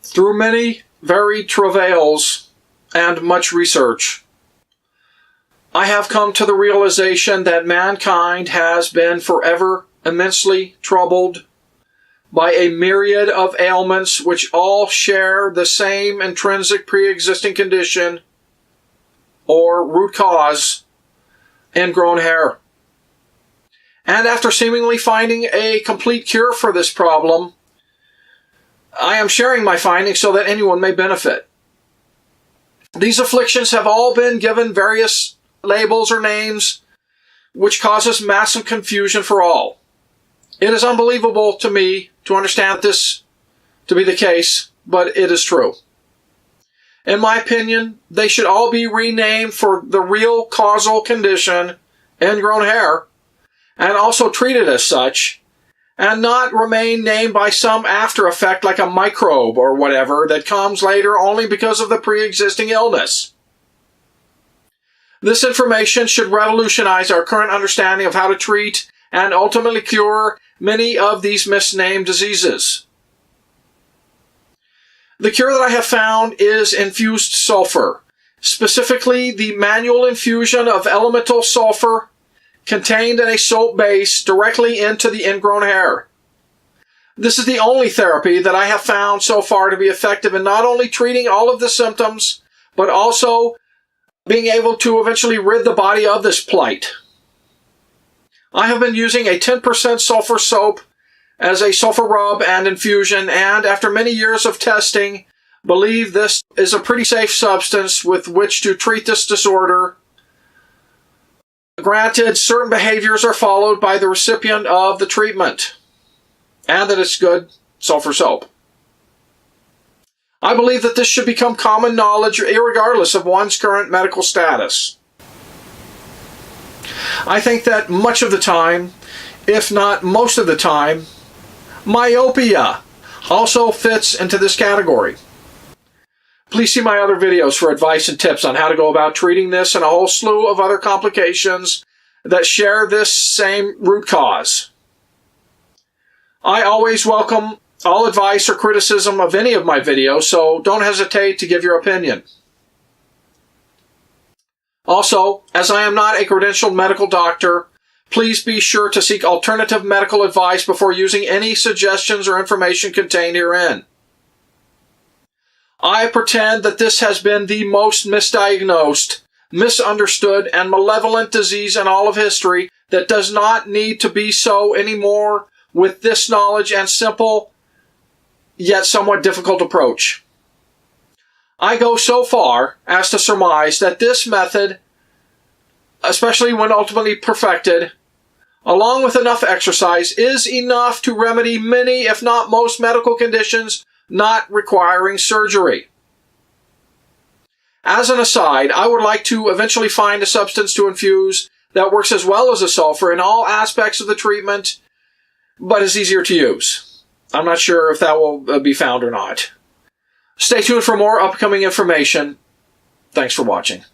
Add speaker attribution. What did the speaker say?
Speaker 1: Through many varied travails and much research, I have come to the realization that mankind has been forever immensely troubled by a myriad of ailments which all share the same intrinsic pre-existing condition or root cause: ingrown hair. And after seemingly finding a complete cure for this problem, I am sharing my findings so that anyone may benefit. These afflictions have all been given various labels or names, which causes massive confusion for all. It is unbelievable to me to understand this to be the case, but it is true. In my opinion, they should all be renamed for the real causal condition, ingrown hair, and also treated as such, and not remain named by some after effect like a microbe or whatever that comes later only because of the pre-existing illness. This information should revolutionize our current understanding of how to treat and ultimately cure many of these misnamed diseases. The cure that I have found is infused sulfur, specifically the manual infusion of elemental sulfur contained in a soap base directly into the ingrown hair. This is the only therapy that I have found so far to be effective in not only treating all of the symptoms, but also being able to eventually rid the body of this plight. I have been using a 10% sulfur soap as a sulfur rub and infusion, and after many years of testing, believe this is a pretty safe substance with which to treat this disorder. Granted, certain behaviors are followed by the recipient of the treatment, and that it's good sulfur soap. I believe that this should become common knowledge irregardless of one's current medical status. I think that much of the time, if not most of the time, myopia also fits into this category. Please see my other videos for advice and tips on how to go about treating this and a whole slew of other complications that share this same root cause. I always welcome all advice or criticism of any of my videos, so don't hesitate to give your opinion. Also, as I am not a credentialed medical doctor, please be sure to seek alternative medical advice before using any suggestions or information contained herein. I pretend that this has been the most misdiagnosed, misunderstood, and malevolent disease in all of history that does not need to be so anymore with this knowledge and simple, yet somewhat difficult approach. I go so far as to surmise that this method, especially when ultimately perfected, along with enough exercise, is enough to remedy many, if not most, medical conditions not requiring surgery. As an aside, I would like to eventually find a substance to infuse that works as well as a sulfur in all aspects of the treatment, but is easier to use. I'm not sure if that will be found or not. Stay tuned for more upcoming information. Thanks for watching.